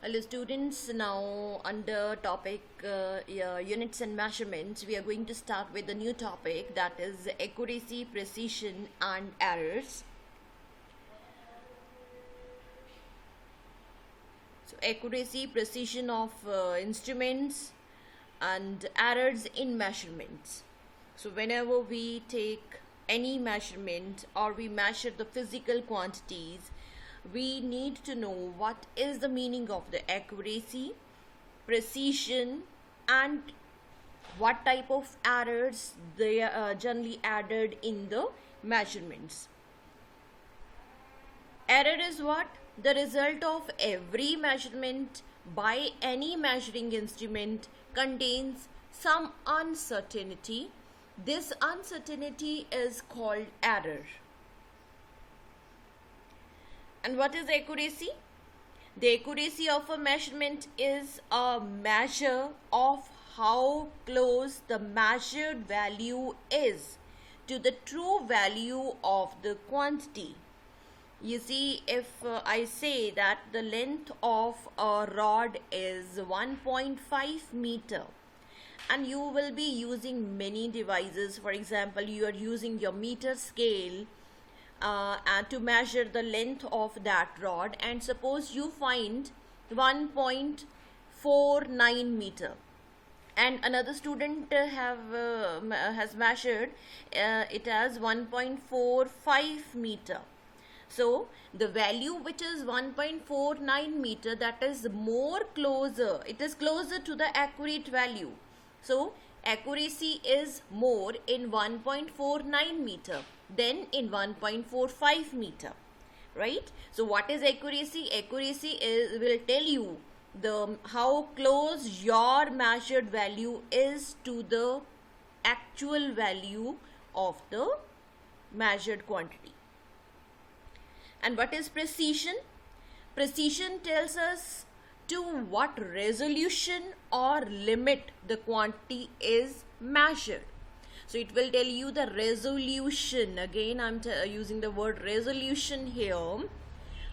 Hello students, now under topic units and measurements, we are going to start with a new topic, that is accuracy, precision and errors. So accuracy, precision of instruments and errors in measurements. So whenever we take any measurement or we measure the physical quantities, we need to know what is the meaning of the accuracy, precision and what type of errors they are generally added in the measurements. Error is what? The result of every measurement by any measuring instrument contains some uncertainty. This uncertainty is called error. And what is accuracy? The accuracy of a measurement is a measure of how close the measured value is to the true value of the quantity. You see, if I say that the length of a rod is 1.5 meter and you will be using many devices, for example, you are using your meter scale and to measure the length of that rod, and suppose you find 1.49 meter and another student has measured it as 1.45 meter. So the value which is 1.49 meter, that is more closer, it is closer to the accurate value. So accuracy is more in 1.49 meter than in 1.45 meter, right? So what is accuracy? Accuracy will tell you the how close your measured value is to the actual value of the measured quantity. And what is precision? Precision tells us to what resolution or limit the quantity is measured. So it will tell you the resolution. Again, I'm using the word resolution here.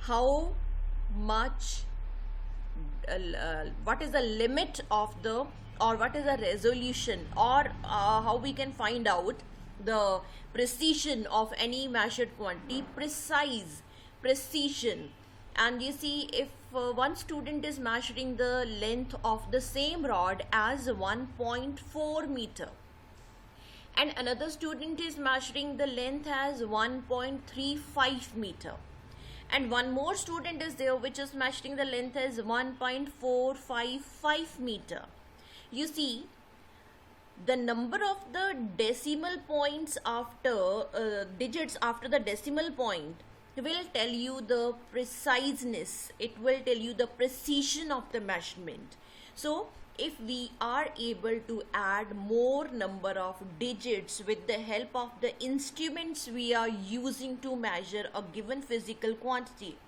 How much, what is the limit of the, or what is the resolution, or how we can find out the precision of any measured quantity. Precision. And you see, if one student is measuring the length of the same rod as 1.4 meter and another student is measuring the length as 1.35 meter and one more student is there which is measuring the length as 1.455 meter, you see the number of the decimal points after digits after the decimal point will tell you the preciseness, it will tell you the precision of the measurement. So if we are able to add more number of digits with the help of the instruments we are using to measure a given physical quantity,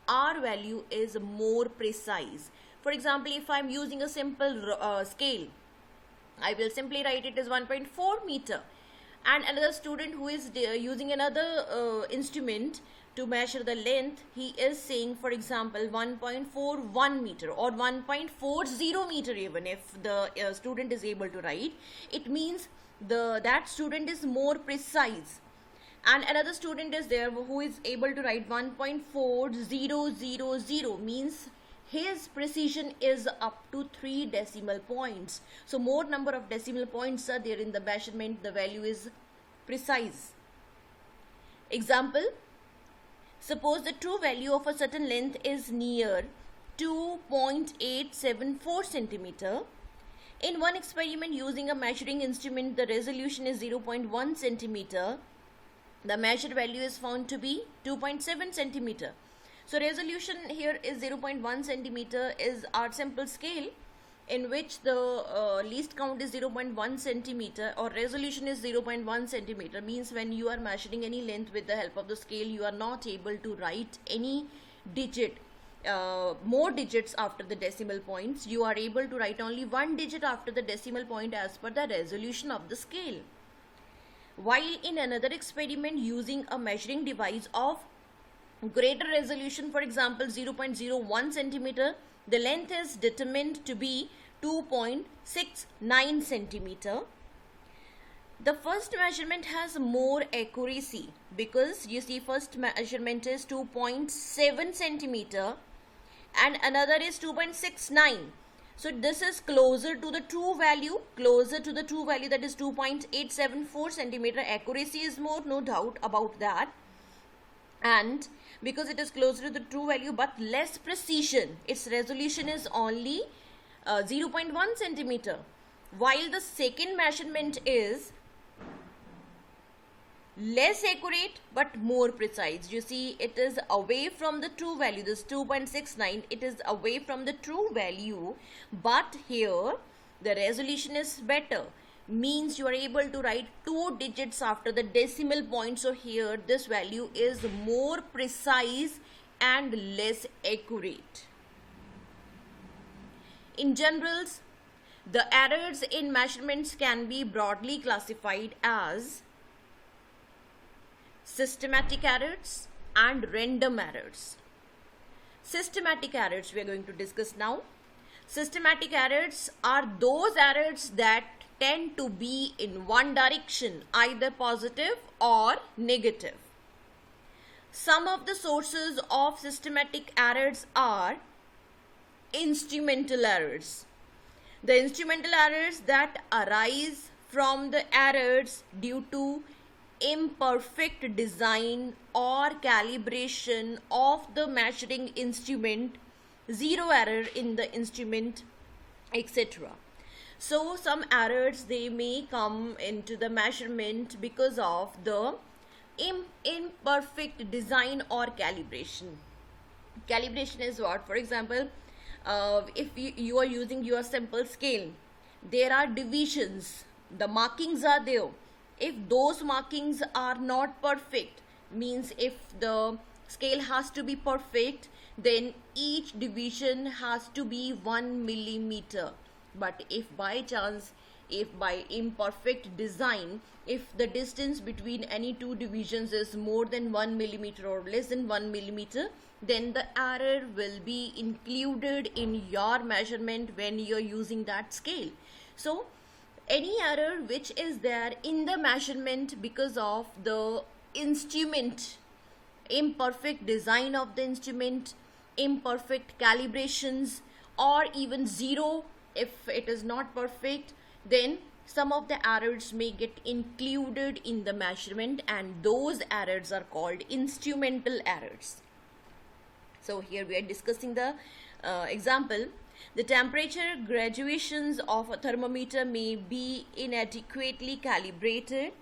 our value is more precise. For example, if I am using a simple scale, I will simply write it as 1.4 meter, and another student who is using another instrument to measure the length, he is saying, for example, 1.41 meter or 1.40 meter. Even if the student is able to write, it means that student is more precise. And another student is there who is able to write 1.4000, means his precision is up to 3 decimal points. So more number of decimal points are there in the measurement, the value is precise. Example, suppose the true value of a certain length is near 2.874 centimeter. In one experiment using a measuring instrument, the resolution is 0.1 centimeter. The measured value is found to be 2.7 centimeter. So resolution here is 0.1 centimeter is our simple scale in which the least count is 0.1 centimeter, or resolution is 0.1 centimeter, means when you are measuring any length with the help of the scale, you are not able to write any digit, more digits after the decimal points. You are able to write only one digit after the decimal point as per the resolution of the scale. While in another experiment using a measuring device of greater resolution, for example 0.01 centimeter, the length is determined to be 2.69 centimeter. The first measurement has more accuracy because you see first measurement is 2.7 centimeter and another is 2.69. So this is closer to the true value, that is 2.874 centimeter. Accuracy is more, no doubt about that. And because it is closer to the true value but less precision, its resolution is only 0.1 centimeter. While the second measurement is less accurate but more precise. You see, it is away from the true value. This 2.69, it is away from the true value, but here the resolution is better, means you are able to write 2 digits after the decimal point. So here this value is more precise and less accurate. In generals, the errors in measurements can be broadly classified as systematic errors and random errors. Systematic errors we are going to discuss now. Systematic errors are those errors that tend to be in one direction, either positive or negative. Some of the sources of systematic errors are instrumental errors. The instrumental errors that arise from the errors due to imperfect design or calibration of the measuring instrument, zero error in the instrument, etc. So some errors, they may come into the measurement because of the imperfect design or calibration. Calibration is what? For example, if you are using your simple scale, there are divisions, the markings are there. If those markings are not perfect, means if the scale has to be perfect, then each division has to be 1 millimeter. But if by chance, if by imperfect design, if the distance between any two divisions is more than 1 millimeter or less than 1 millimeter, then the error will be included in your measurement when you are using that scale. So any error which is there in the measurement because of the instrument, imperfect design of the instrument, imperfect calibrations, or even zero if it is not perfect, then some of the errors may get included in the measurement, and those errors are called instrumental errors. So here we are discussing the example. The temperature graduations of a thermometer may be inadequately calibrated.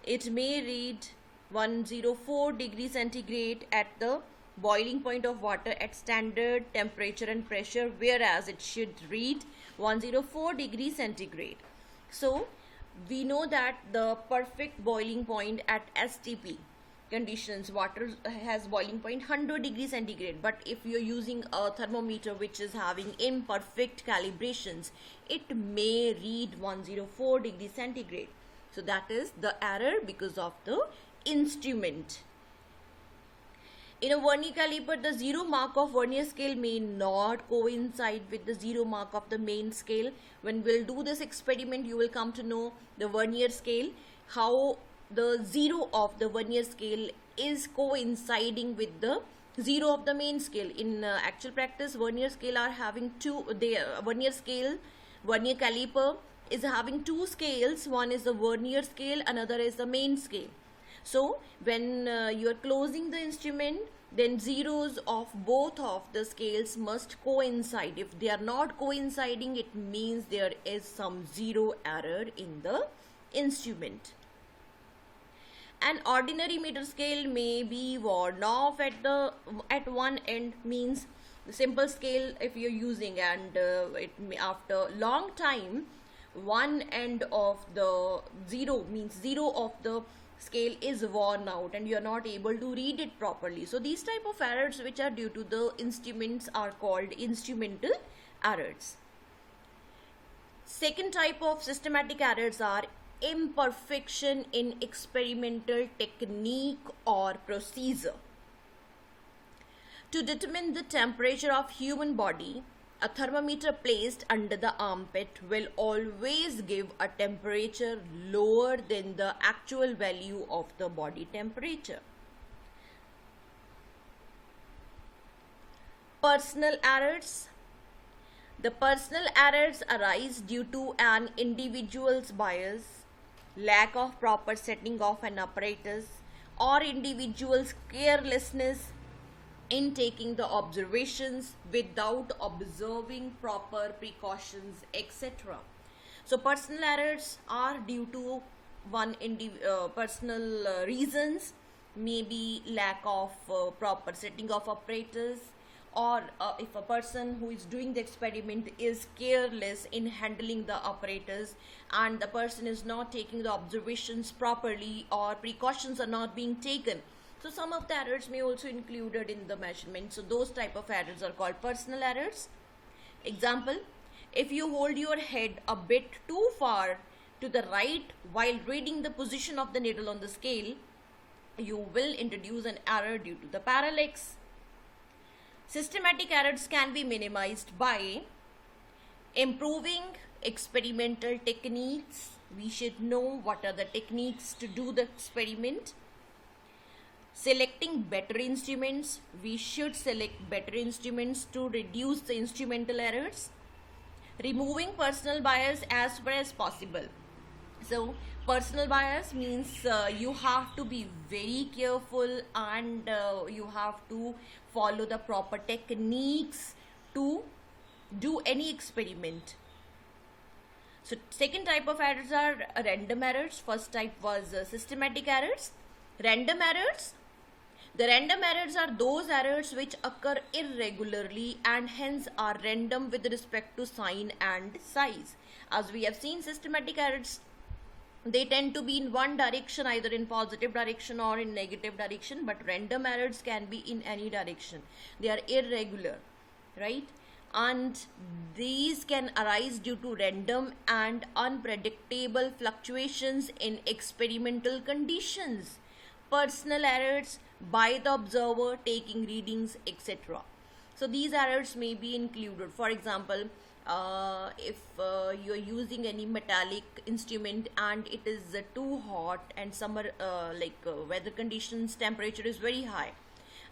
It may read 104 degrees centigrade at the boiling point of water at standard temperature and pressure, whereas it should read 104 degrees centigrade. So we know that the perfect boiling point at STP conditions, water has boiling point 100 degrees centigrade, but if you're using a thermometer which is having imperfect calibrations, it may read 104 degrees centigrade. So that is the error because of the instrument. In a vernier caliper, the zero mark of vernier scale may not coincide with the zero mark of the main scale. When we'll do this experiment, you will come to know the vernier scale, how the zero of the vernier scale is coinciding with the zero of the main scale. In actual practice, vernier scale are having vernier caliper is having two scales. One is the vernier scale, another is the main scale. So when you are closing the instrument, then zeros of both of the scales must coincide. If they are not coinciding, it means there is some zero error in the instrument. An ordinary meter scale may be worn off at one end, means the simple scale if you're using, and after long time one end of the zero, means zero of the scale is worn out and you are not able to read it properly. So these type of errors which are due to the instruments are called instrumental errors. Second type of systematic errors are imperfection in experimental technique or procedure. To determine the temperature of human body, a thermometer placed under the armpit will always give a temperature lower than the actual value of the body temperature. Personal errors. The personal errors arise due to an individual's bias, lack of proper setting of an apparatus, or individual's carelessness in taking the observations without observing proper precautions, etc. So personal errors are due to personal reasons, maybe lack of proper setting of apparatus, or if a person who is doing the experiment is careless in handling the apparatus and the person is not taking the observations properly or precautions are not being taken. So some of the errors may also included in the measurement. So those type of errors are called personal errors. Example, if you hold your head a bit too far to the right while reading the position of the needle on the scale, you will introduce an error due to the parallax. Systematic errors can be minimized by improving experimental techniques. We should know what are the techniques to do the experiment. Selecting better instruments. We should select better instruments to reduce the instrumental errors. Removing personal bias as far as possible. So personal bias means you have to be very careful and you have to follow the proper techniques to do any experiment. So second type of errors are random errors. First type was systematic errors. Random errors. The random errors are those errors which occur irregularly and hence are random with respect to sign and size. As we have seen, systematic errors, they tend to be in one direction, either in positive direction or in negative direction, but random errors can be in any direction. They are irregular, right? And these can arise due to random and unpredictable fluctuations in experimental conditions. Personal errors by the observer taking readings, etc. So these errors may be included. For example, if you are using any metallic instrument and it is too hot and summer weather conditions, temperature is very high,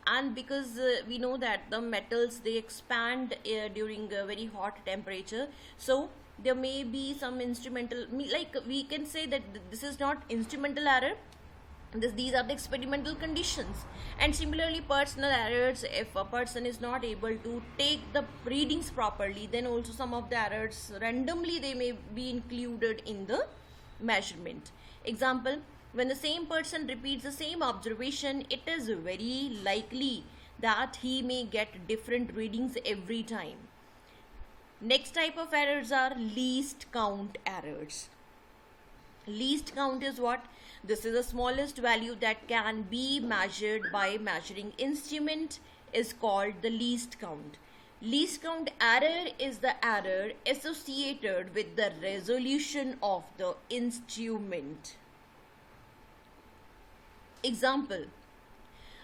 and because we know that the metals, they expand during a very hot temperature, so there may be some instrumental, like we can say that this is not instrumental error, these are the experimental conditions. And similarly, personal errors, if a person is not able to take the readings properly, then also some of the errors randomly they may be included in the measurement. Example, when the same person repeats the same observation, it is very likely that he may get different readings every time. Next type of errors are least count errors. Least count is what? This is the smallest value that can be measured by measuring instrument, is called the least count. Least count error is the error associated with the resolution of the instrument. Example,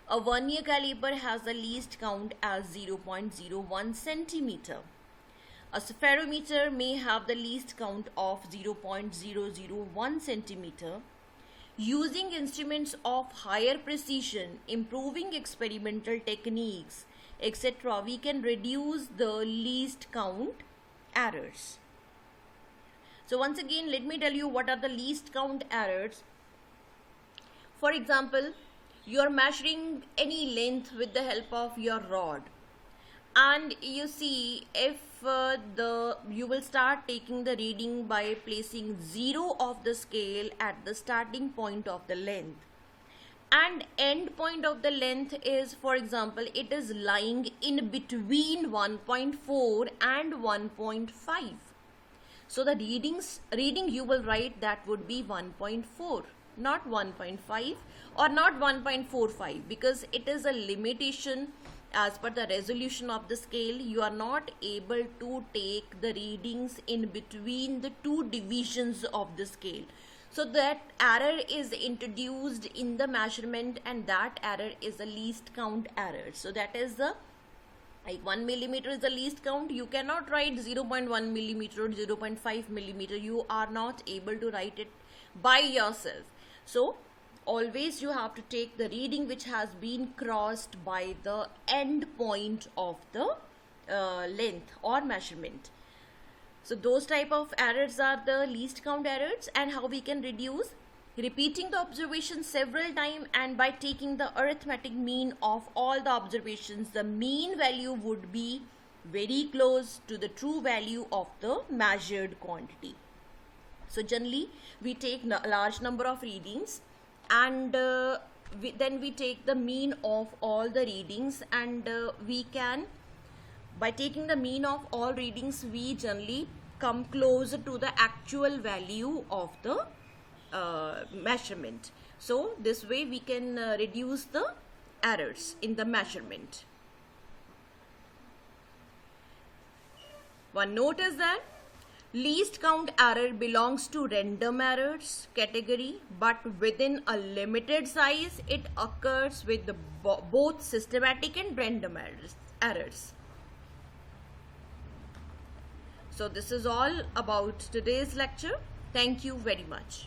a vernier caliper has the least count as 0.01 centimeter. A spherometer may have the least count of 0.001 centimeter. Using instruments of higher precision, improving experimental techniques, etc., we can reduce the least count errors. So once again, let me tell you what are the least count errors. For example, you are measuring any length with the help of your rod, and you see if you will start taking the reading by placing 0 of the scale at the starting point of the length, and end point of the length is, for example, it is lying in between 1.4 and 1.5. So the reading you will write, that would be 1.4, not 1.5 or not 1.45, because it is a limitation. As per the resolution of the scale, you are not able to take the readings in between the two divisions of the scale. So that error is introduced in the measurement, and that error is the least count error. So that is the, like 1 millimeter is the least count. You cannot write 0.1 millimeter or 0.5 millimeter. You are not able to write it by yourself. So always you have to take the reading which has been crossed by the end point of the length or measurement. So those type of errors are the least count errors. And how we can reduce? Repeating the observation several times, and by taking the arithmetic mean of all the observations, the mean value would be very close to the true value of the measured quantity. So generally we take a large number of readings, and then we take the mean of all the readings, and we can, by taking the mean of all readings, we generally come closer to the actual value of the measurement. So this way we can reduce the errors in the measurement. One note is that least count error belongs to random errors category, but within a limited size it occurs with the both systematic and random errors. So this is all about today's lecture. Thank you very much.